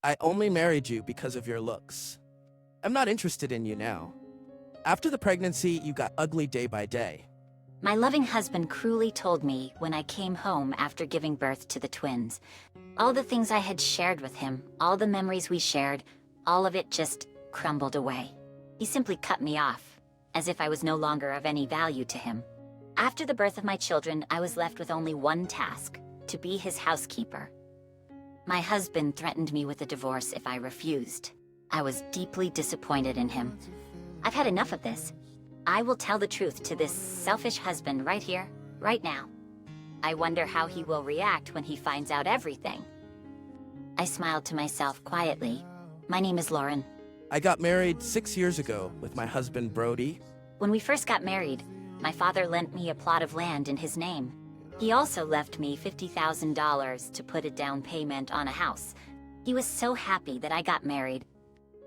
I only married you because of your looks. I'm not interested in you now. After the pregnancy, you got ugly day by day. My loving husband cruelly told me when I came home after giving birth to the twins. All the things I had shared with him, all the memories we shared, all of it just crumbled away. He simply cut me off, as if I was no longer of any value to him. After the birth of my children, I was left with only one task: to be his housekeeper. My husband threatened me with a divorce if I refused. I was deeply disappointed in him. I've had enough of this. I will tell the truth to this selfish husband right here, right now. I wonder how he will react when he finds out everything. I smiled to myself quietly. My name is Lauren. I got married 6 years ago with my husband Brody. When we first got married, my father lent me a plot of land in his name. He also left me $50,000 to put a down payment on a house. He was so happy that I got married.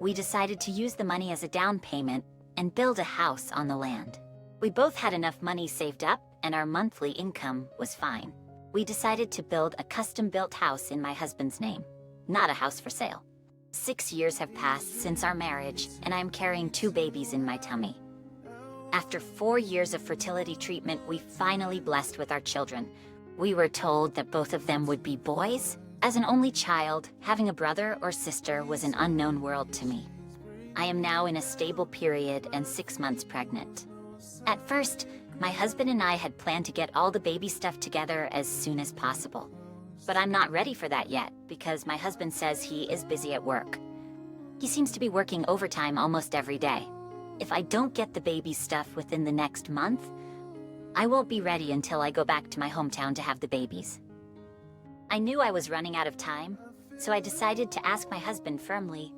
We decided to use the money as a down payment and build a house on the land. We both had enough money saved up and our monthly income was fine. We decided to build a custom-built house in my husband's name, not a house for sale. 6 years have passed since our marriage and I'm carrying 2 babies in my tummy. After 4 years of fertility treatment, we finally blessed with our children. We were told that both of them would be boys. As an only child, having a brother or sister was an unknown world to me. I am now in a stable period and 6 months pregnant. At first, my husband and I had planned to get all the baby stuff together as soon as possible. But I'm not ready for that yet because my husband says he is busy at work. He seems to be working overtime almost every day. If I don't get the baby stuff within the next month, I won't be ready until I go back to my hometown to have the babies. I knew I was running out of time, so I decided to ask my husband firmly.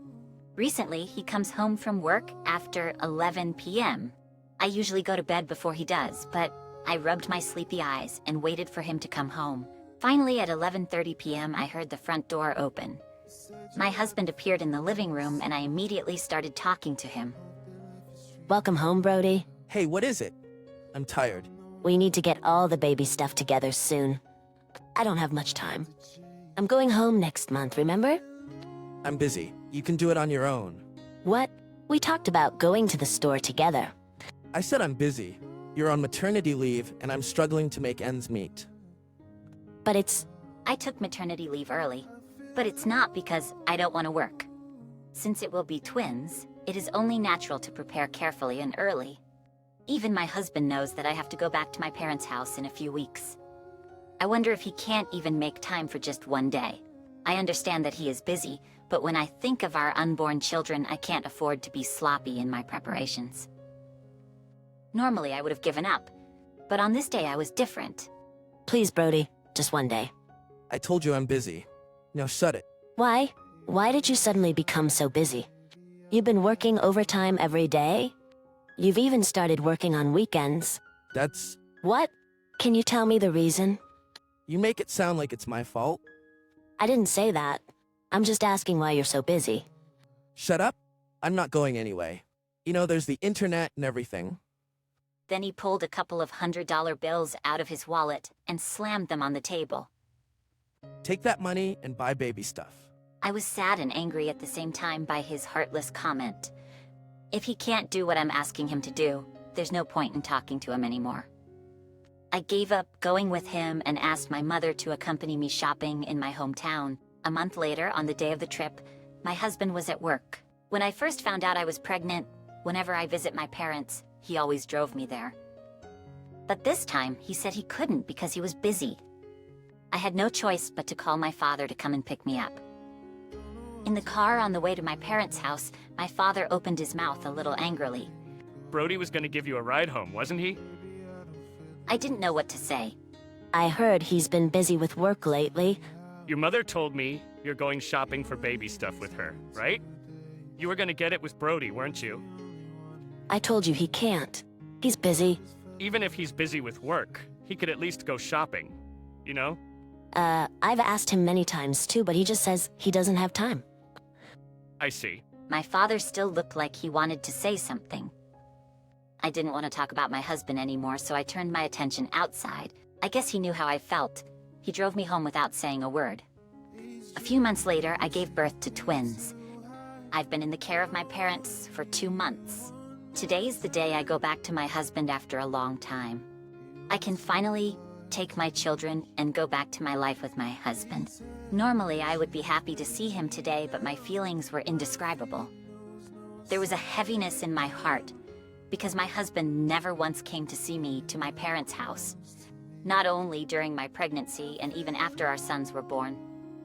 Recently, he comes home from work after 11 p.m. I usually go to bed before he does, but I rubbed my sleepy eyes and waited for him to come home. Finally, at 11:30 p.m., I heard the front door open. My husband appeared in the living room and I immediately started talking to him. Welcome home, Brody. Hey, what is it? I'm tired. We need to get all the baby stuff together soon. I don't have much time. I'm going home next month, remember? I'm busy. You can do it on your own. What? We talked about going to the store together. I said I'm busy. You're on maternity leave and I'm struggling to make ends meet. But it's... I took maternity leave early, but it's not because I don't want to work. Since it will be twins, it is only natural to prepare carefully and early. Even my husband knows that I have to go back to my parents' house in a few weeks. I wonder if he can't even make time for just one day. I understand that he is busy, but when I think of our unborn children, I can't afford to be sloppy in my preparations. Normally, I would have given up, but on this day I was different. Please, Brody, just one day. I told you I'm busy. Now shut it. Why? Why did you suddenly become so busy? You've been working overtime every day? You've even started working on weekends. That's... What? Can you tell me the reason? You make it sound like it's my fault. I didn't say that. I'm just asking why you're so busy. Shut up. I'm not going anyway. You know, there's the internet and everything. Then he pulled a couple of $100 bills out of his wallet and slammed them on the table. Take that money and buy baby stuff. I was sad and angry at the same time by his heartless comment. If he can't do what I'm asking him to do, there's no point in talking to him anymore. I gave up going with him and asked my mother to accompany me shopping in my hometown. A month later, on the day of the trip, my husband was at work. When I first found out I was pregnant, whenever I visit my parents, he always drove me there. But this time, he said he couldn't because he was busy. I had no choice but to call my father to come and pick me up. In the car on the way to my parents' house, my father opened his mouth a little angrily. Brody was gonna give you a ride home, wasn't he? I didn't know what to say. I heard he's been busy with work lately. Your mother told me you're going shopping for baby stuff with her, right? You were gonna get it with Brody, weren't you? I told you he can't. He's busy. Even if he's busy with work, he could at least go shopping, you know? I've asked him many times too, but he just says he doesn't have time. I see. My father still looked like he wanted to say something. I didn't want to talk about my husband anymore, so I turned my attention outside. I guess he knew how I felt. He drove me home without saying a word. A few months later, I gave birth to twins. I've been in the care of my parents for 2 months. Today's the day I go back to my husband after a long time. I can finally take my children and go back to my life with my husband. Normally, I would be happy to see him today, but my feelings were indescribable. There was a heaviness in my heart because my husband never once came to see me to my parents' house. Not only during my pregnancy and even after our sons were born.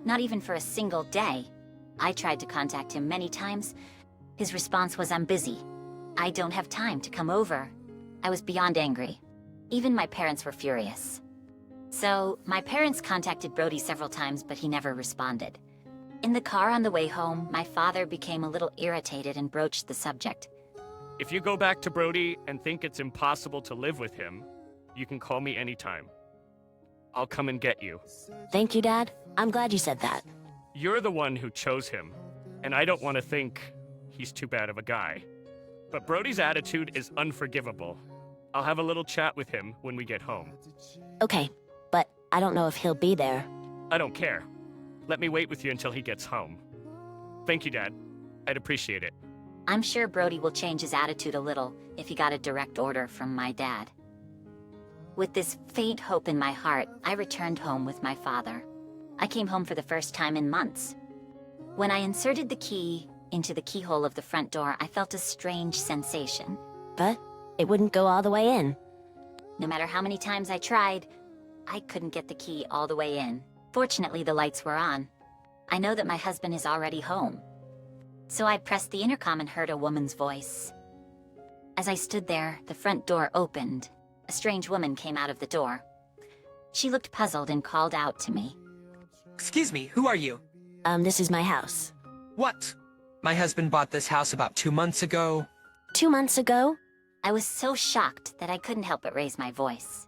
Not even for a single day. I tried to contact him many times. His response was, "I'm busy. I don't have time to come over." I was beyond angry. Even my parents were furious. So, my parents contacted Brody several times, but he never responded. In the car on the way home, my father became a little irritated and broached the subject. If you go back to Brody and think it's impossible to live with him, you can call me anytime. I'll come and get you. Thank you, Dad. I'm glad you said that. You're the one who chose him, and I don't want to think he's too bad of a guy. But Brody's attitude is unforgivable. I'll have a little chat with him when we get home. Okay, but I don't know if he'll be there. I don't care. Let me wait with you until he gets home. Thank you, Dad. I'd appreciate it. I'm sure Brody will change his attitude a little if he got a direct order from my dad. With this faint hope in my heart, I returned home with my father. I came home for the first time in months. When I inserted the key into the keyhole of the front door, I felt a strange sensation. But it wouldn't go all the way in. No matter how many times I tried, I couldn't get the key all the way in. Fortunately, the lights were on. I know that my husband is already home. So I pressed the intercom and heard a woman's voice. As I stood there, the front door opened. A strange woman came out of the door. She looked puzzled and called out to me. Excuse me, who are you? This is my house. What? My husband bought this house about 2 months ago. 2 months ago? I was so shocked that I couldn't help but raise my voice.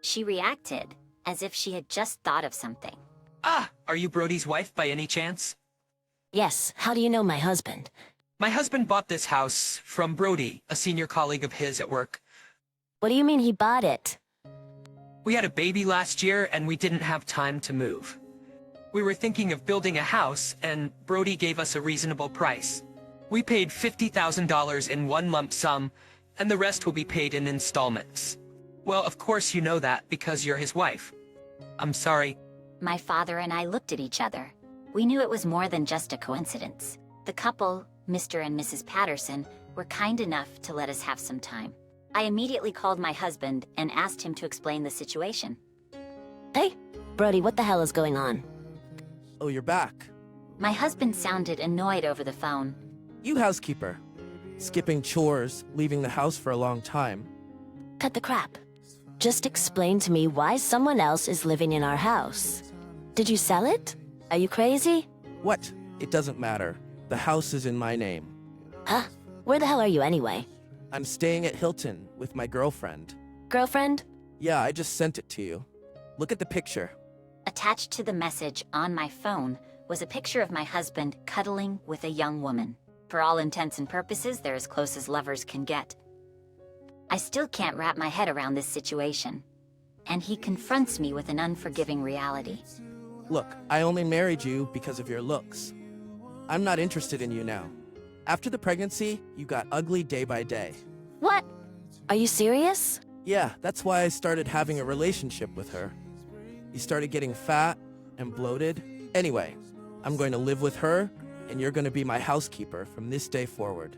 She reacted as if she had just thought of something. Ah, are you Brody's wife by any chance? Yes, how do you know my husband? My husband bought this house from Brody, a senior colleague of his at work. What do you mean he bought it? We had a baby last year and we didn't have time to move. We were thinking of building a house and Brody gave us a reasonable price. We paid $50,000 in one lump sum and the rest will be paid in installments. Well, of course you know that because you're his wife. I'm sorry. My father and I looked at each other. We knew it was more than just a coincidence. The couple, Mr. and Mrs. Patterson, were kind enough to let us have some time. I immediately called my husband and asked him to explain the situation. Hey, Brody, what the hell is going on? Oh, you're back. My husband sounded annoyed over the phone. You housekeeper. Skipping chores, leaving the house for a long time. Cut the crap. Just explain to me why someone else is living in our house. Did you sell it? Are you crazy? What? It doesn't matter. The house is in my name. Huh? Where the hell are you anyway? I'm staying at Hilton with my girlfriend. Girlfriend? Yeah, I just sent it to you. Look at the picture. Attached to the message on my phone was a picture of my husband cuddling with a young woman. For all intents and purposes, they're as close as lovers can get. I still can't wrap my head around this situation. And he confronts me with an unforgiving reality. Look, I only married you because of your looks. I'm not interested in you now. After the pregnancy, you got ugly day by day. What? Are you serious? Yeah, that's why I started having a relationship with her. You started getting fat and bloated. Anyway, I'm going to live with her, and you're going to be my housekeeper from this day forward.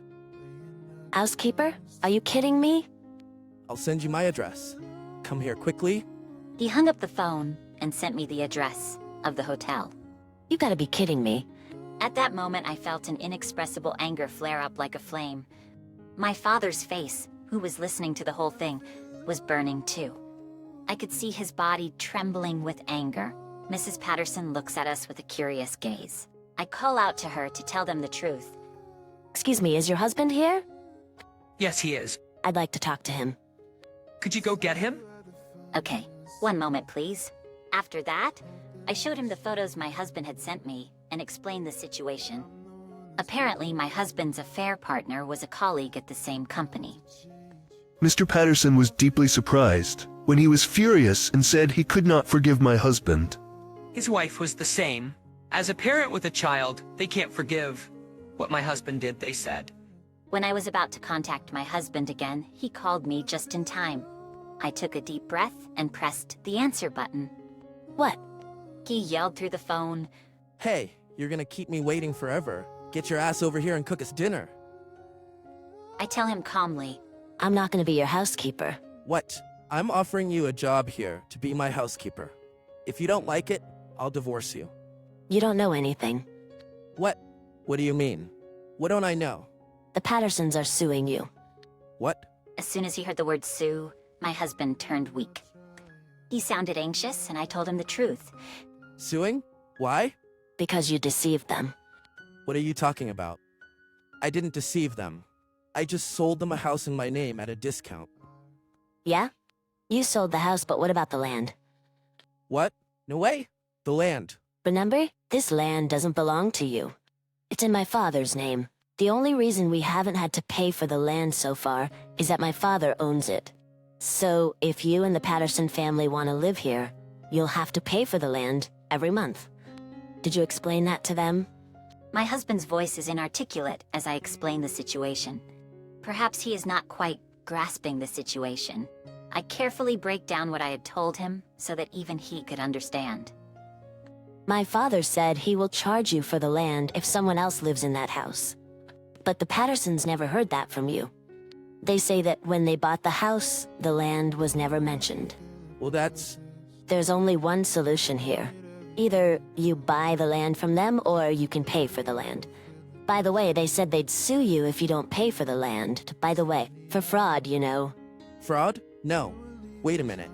Housekeeper? Are you kidding me? I'll send you my address. Come here quickly. He hung up the phone and sent me the address of the hotel. You gotta be kidding me. At that moment, I felt an inexpressible anger flare up like a flame. My father's face, who was listening to the whole thing, was burning too. I could see his body trembling with anger. Mrs. Patterson looks at us with a curious gaze. I call out to her to tell them the truth. Excuse me, is your husband here? Yes, he is. I'd like to talk to him. Could you go get him? Okay, one moment please. After that, I showed him the photos my husband had sent me and explained the situation. Apparently, my husband's affair partner was a colleague at the same company. Mr. Patterson was deeply surprised when he was furious and said he could not forgive my husband. His wife was the same, As a parent with a child, they can't forgive what my husband did, they said. When I was about to contact my husband again, he called me just in time. I took a deep breath and pressed the answer button. What? He yelled through the phone, Hey, you're gonna keep me waiting forever. Get your ass over here and cook us dinner. I tell him calmly, I'm not gonna be your housekeeper. What? I'm offering you a job here to be my housekeeper. If you don't like it, I'll divorce you. You don't know anything. What? What do you mean? What don't I know? The Pattersons are suing you. What? As soon as he heard the word sue, my husband turned weak. He sounded anxious, and I told him the truth. Suing? Why? Because you deceived them. What are you talking about? I didn't deceive them. I just sold them a house in my name at a discount. Yeah? You sold the house, but what about the land? What? No way. The land. Remember? This land doesn't belong to you. It's in my father's name. The only reason we haven't had to pay for the land so far is that my father owns it. So, if you and the Patterson family want to live here, you'll have to pay for the land every month. Did you explain that to them? My husband's voice is inarticulate as I explain the situation. Perhaps he is not quite grasping the situation. I carefully break down what I had told him so that even he could understand. My father said he will charge you for the land if someone else lives in that house. But the Pattersons never heard that from you. They say that when they bought the house, the land was never mentioned. Well, that's... There's only one solution here. Either you buy the land from them, or you can pay for the land. By the way, they said they'd sue you if you don't pay for the land. By the way, for fraud, you know. Fraud? No. Wait a minute.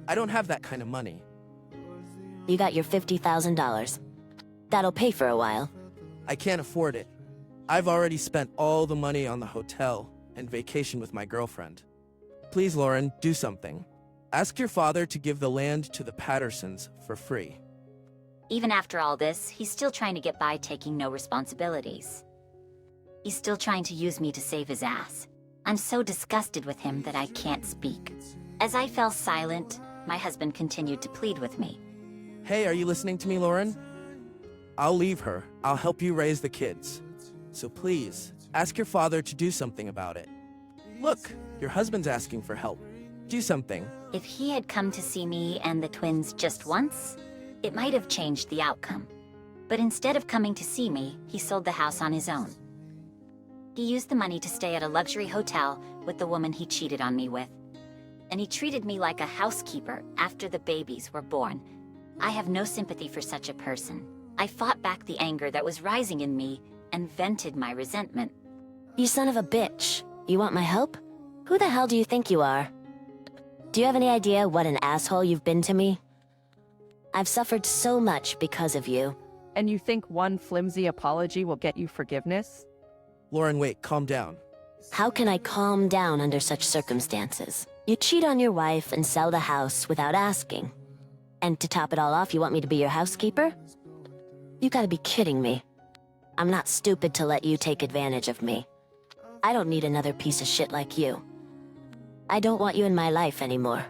I don't have that kind of money. You got your $50,000. That'll pay for a while. I can't afford it. I've already spent all the money on the hotel and vacation with my girlfriend. Please, Lauren, do something. Ask your father to give the land to the Pattersons for free. Even after all this, he's still trying to get by taking no responsibilities. He's still trying to use me to save his ass. I'm so disgusted with him that I can't speak. As I fell silent, my husband continued to plead with me. Hey, are you listening to me, Lauren? I'll leave her. I'll help you raise the kids. So please, ask your father to do something about it. Look, your husband's asking for help. Do something. If he had come to see me and the twins just once, it might have changed the outcome. But instead of coming to see me, he sold the house on his own. He used the money to stay at a luxury hotel with the woman he cheated on me with. And he treated me like a housekeeper after the babies were born. I have no sympathy for such a person. I fought back the anger that was rising in me and vented my resentment. You son of a bitch. You want my help? Who the hell do you think you are? Do you have any idea what an asshole you've been to me? I've suffered so much because of you. And you think one flimsy apology will get you forgiveness? Lauren, wait, calm down. How can I calm down under such circumstances? You cheat on your wife and sell the house without asking. And to top it all off, you want me to be your housekeeper? You gotta be kidding me. I'm not stupid to let you take advantage of me. I don't need another piece of shit like you. I don't want you in my life anymore.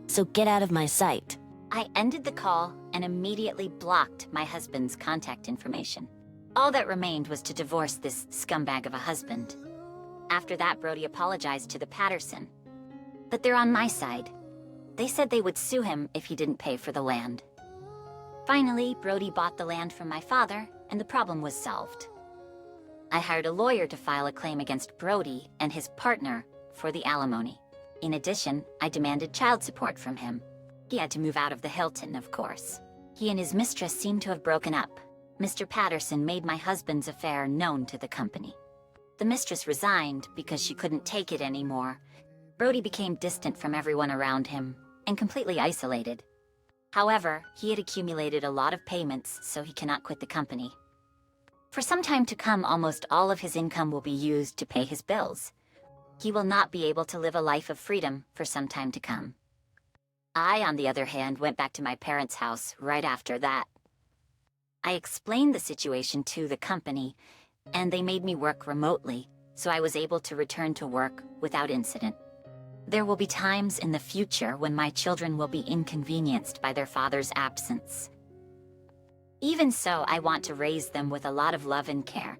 So get out of my sight. I ended the call and immediately blocked my husband's contact information. All that remained was to divorce this scumbag of a husband. After that, Brody apologized to the Patterson. But they're on my side. They said they would sue him if he didn't pay for the land. Finally, Brody bought the land from my father, and the problem was solved. I hired a lawyer to file a claim against Brody and his partner for the alimony. In addition, I demanded child support from him. He had to move out of the Hilton, of course. He and his mistress seemed to have broken up. Mr. Patterson made my husband's affair known to the company. The mistress resigned because she couldn't take it anymore. Brody became distant from everyone around him and completely isolated. However, he had accumulated a lot of payments, so he cannot quit the company. For some time to come, almost all of his income will be used to pay his bills. He will not be able to live a life of freedom for some time to come. I, on the other hand, went back to my parents' house right after that. I explained the situation to the company, and they made me work remotely, so I was able to return to work without incident. There will be times in the future when my children will be inconvenienced by their father's absence. Even so, I want to raise them with a lot of love and care.